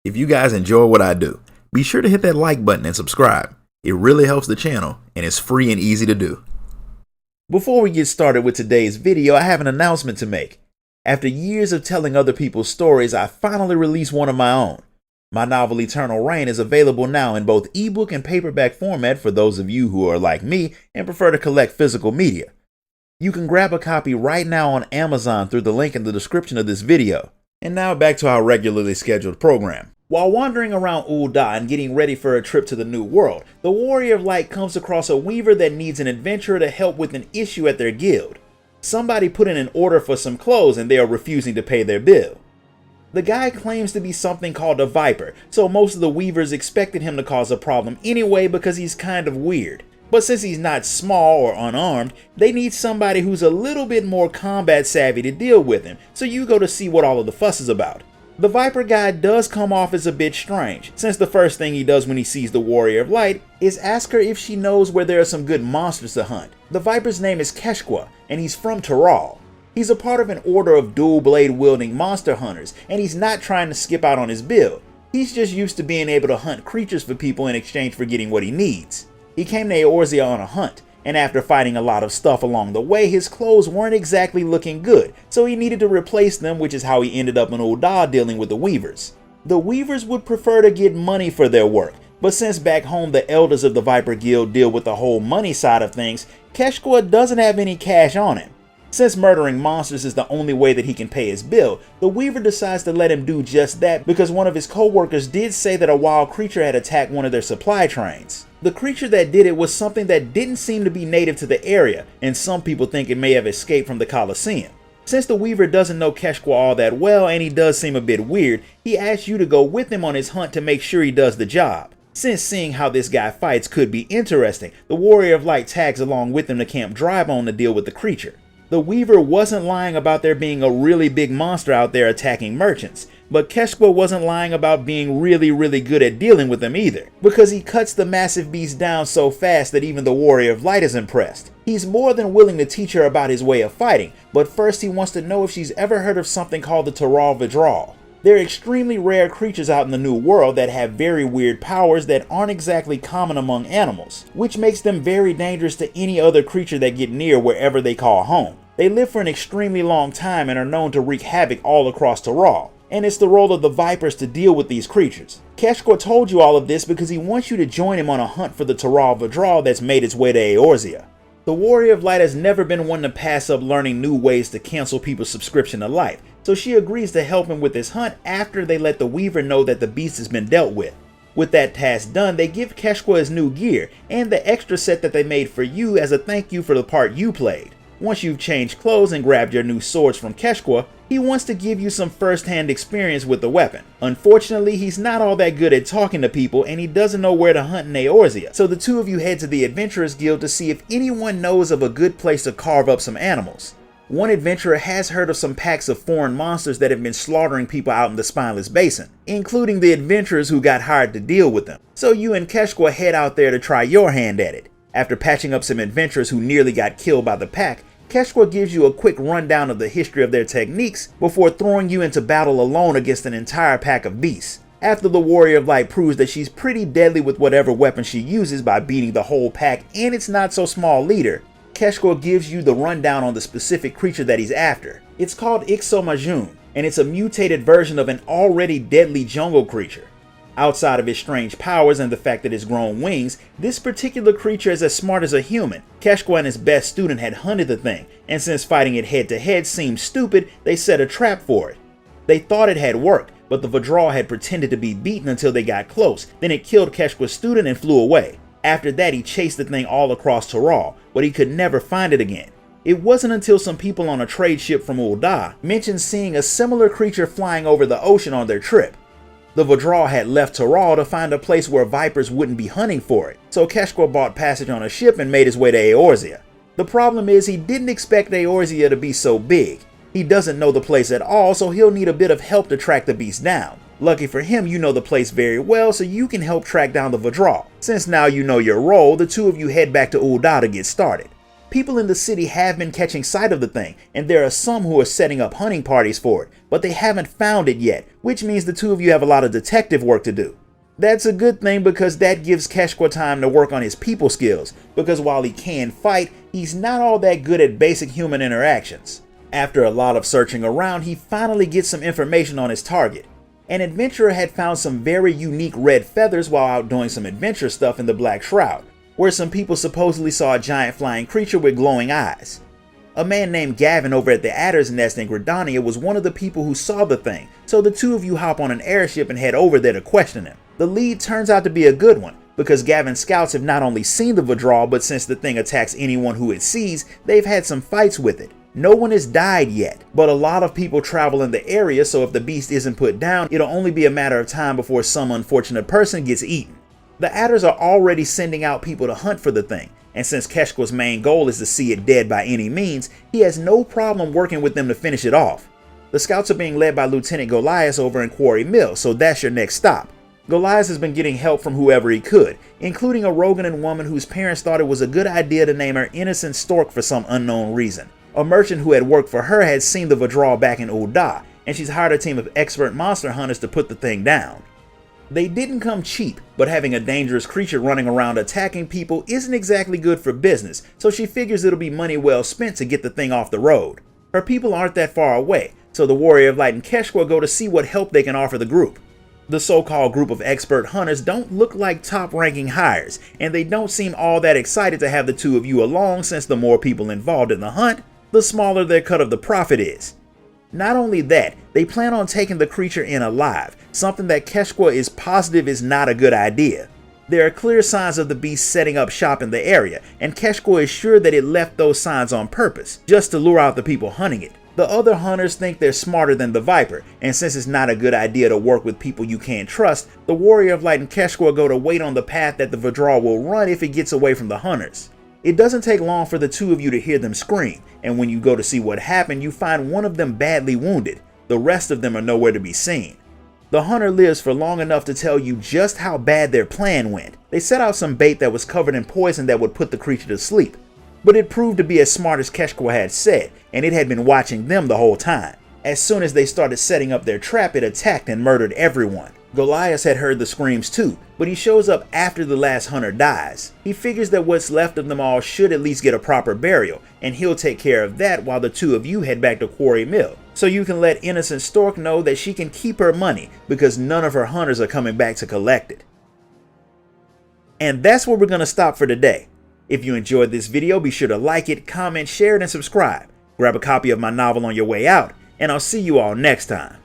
If you guys enjoy what I do, be sure to hit that like button and subscribe. It really helps the channel and it's free and easy to do. Before we get started with today's video, I have an announcement to make. After years of telling other people's stories, I finally released one of my own. My novel Eternal Reign is available now in both ebook and paperback format for those of you who are like me and prefer to collect physical media. You can grab a copy right now on Amazon through the link in the description of this video. And now back to our regularly scheduled program. While wandering around Ul'dah and getting ready for a trip to the New World, the Warrior of Light comes across a weaver that needs an adventurer to help with an issue at their guild. Somebody put in an order for some clothes and they are refusing to pay their bill. The guy claims to be something called a Viper, so most of the weavers expected him to cause a problem anyway because he's kind of weird. But since he's not small or unarmed, they need somebody who's a little bit more combat savvy to deal with him, so you go to see what all of the fuss is about. The Viper guy does come off as a bit strange, since the first thing he does when he sees the Warrior of Light is ask her if she knows where there are some good monsters to hunt. The Viper's name is Keshqua, and he's from Taral. He's a part of an order of dual blade wielding monster hunters, and he's not trying to skip out on his bill. He's just used to being able to hunt creatures for people in exchange for getting what he needs. He came to Eorzea on a hunt, and after fighting a lot of stuff along the way, his clothes weren't exactly looking good, so he needed to replace them, which is how he ended up in Ul'dah dealing with the weavers. The weavers would prefer to get money for their work, but since back home the elders of the Viper Guild deal with the whole money side of things, Keshqua doesn't have any cash on him. Since murdering monsters is the only way that he can pay his bill, the weaver decides to let him do just that because one of his co-workers did say that a wild creature had attacked one of their supply trains. The creature that did it was something that didn't seem to be native to the area, and some people think it may have escaped from the Colosseum. Since the weaver doesn't know Keshqua all that well and he does seem a bit weird, he asks you to go with him on his hunt to make sure he does the job. Since seeing how this guy fights could be interesting, the Warrior of Light tags along with him to Camp Drybone to deal with the creature. The weaver wasn't lying about there being a really big monster out there attacking merchants, but Keshqua wasn't lying about being really good at dealing with them either, because he cuts the massive beast down so fast that even the Warrior of Light is impressed. He's more than willing to teach her about his way of fighting, but first he wants to know if she's ever heard of something called the Taral Vidral. They're extremely rare creatures out in the New World that have very weird powers that aren't exactly common among animals, which makes them very dangerous to any other creature that get near wherever they call home. They live for an extremely long time and are known to wreak havoc all across Taral, and it's the role of the Vipers to deal with these creatures. Keshqua told you all of this because he wants you to join him on a hunt for the Taral Vidral that's made its way to Eorzea. The Warrior of Light has never been one to pass up learning new ways to cancel people's subscription to life, so she agrees to help him with his hunt after they let the Weaver know that the beast has been dealt with. With that task done, they give Keshqua his new gear and the extra set that they made for you as a thank you for the part you played. Once you've changed clothes and grabbed your new swords from Keshqua, he wants to give you some first-hand experience with the weapon. Unfortunately, he's not all that good at talking to people and he doesn't know where to hunt in Eorzea, so the two of you head to the Adventurers Guild to see if anyone knows of a good place to carve up some animals. One adventurer has heard of some packs of foreign monsters that have been slaughtering people out in the Spineless Basin, including the adventurers who got hired to deal with them. So you and Keshqua head out there to try your hand at it. After patching up some adventurers who nearly got killed by the pack, Keshqua gives you a quick rundown of the history of their techniques before throwing you into battle alone against an entire pack of beasts. After the Warrior of Light proves that she's pretty deadly with whatever weapon she uses by beating the whole pack and its not so small leader, Keshqua gives you the rundown on the specific creature that he's after. It's called Ixomajun, and it's a mutated version of an already deadly jungle creature. Outside of its strange powers and the fact that it's grown wings, this particular creature is as smart as a human. Keshqua and his best student had hunted the thing, and since fighting it head to head seemed stupid, they set a trap for it. They thought it had worked, but the Vidral had pretended to be beaten until they got close, then it killed Keshqua's student and flew away. After that he chased the thing all across Taral, but he could never find it again. It wasn't until some people on a trade ship from Ul'dah mentioned seeing a similar creature flying over the ocean on their trip. The Vidral had left Taral to find a place where Vipers wouldn't be hunting for it, so Keshqua bought passage on a ship and made his way to Eorzea. The problem is he didn't expect Eorzea to be so big. He doesn't know the place at all, so he'll need a bit of help to track the beast down. Lucky for him, you know the place very well, so you can help track down the Vidral. Since now you know your role, the two of you head back to Ul'dah to get started. People in the city have been catching sight of the thing, and there are some who are setting up hunting parties for it, but they haven't found it yet, which means the two of you have a lot of detective work to do. That's a good thing because that gives Keshqua time to work on his people skills, because while he can fight, he's not all that good at basic human interactions. After a lot of searching around, he finally gets some information on his target. An adventurer had found some very unique red feathers while out doing some adventure stuff in the Black Shroud, where some people supposedly saw a giant flying creature with glowing eyes. A man named Gavin over at the Adder's Nest in Gridania was one of the people who saw the thing, so the two of you hop on an airship and head over there to question him. The lead turns out to be a good one, because Gavin's scouts have not only seen the Vadral, but since the thing attacks anyone who it sees, they've had some fights with it. No one has died yet, but a lot of people travel in the area, so if the beast isn't put down, it'll only be a matter of time before some unfortunate person gets eaten. The Adders are already sending out people to hunt for the thing, and since Keshqua's main goal is to see it dead by any means, he has no problem working with them to finish it off. The scouts are being led by Lieutenant Goliath over in Quarry Mill, so that's your next stop. Goliath has been getting help from whoever he could, including a Roganan woman whose parents thought it was a good idea to name her Innocent Stork for some unknown reason. A merchant who had worked for her had seen the Vadral back in Ul'dah, and she's hired a team of expert monster hunters to put the thing down. They didn't come cheap, but having a dangerous creature running around attacking people isn't exactly good for business, so she figures it'll be money well spent to get the thing off the road. Her people aren't that far away, so the Warrior of Light and Keshqua go to see what help they can offer the group. The so-called group of expert hunters don't look like top-ranking hires, and they don't seem all that excited to have the two of you along, since the more people involved in the hunt, the smaller their cut of the profit is. Not only that, they plan on taking the creature in alive, something that Keshqua is positive is not a good idea. There are clear signs of the beast setting up shop in the area, and Keshqua is sure that it left those signs on purpose, just to lure out the people hunting it. The other hunters think they're smarter than the Viper, and since it's not a good idea to work with people you can't trust, the Warrior of Light and Keshqua go to wait on the path that the Vadral will run if it gets away from the hunters. It doesn't take long for the two of you to hear them scream, and when you go to see what happened, you find one of them badly wounded. The rest of them are nowhere to be seen. The hunter lives for long enough to tell you just how bad their plan went. They set out some bait that was covered in poison that would put the creature to sleep, but it proved to be as smart as Keshqua had said, and it had been watching them the whole time. As soon as they started setting up their trap, it attacked and murdered everyone. Goliath had heard the screams too, but he shows up after the last hunter dies. He figures that what's left of them all should at least get a proper burial, and he'll take care of that while the two of you head back to Quarry Mill, so you can let Innocent Stork know that she can keep her money because none of her hunters are coming back to collect it. And that's where we're going to stop for today. If you enjoyed this video, be sure to like it, comment, share it, and subscribe. Grab a copy of my novel on your way out, and I'll see you all next time.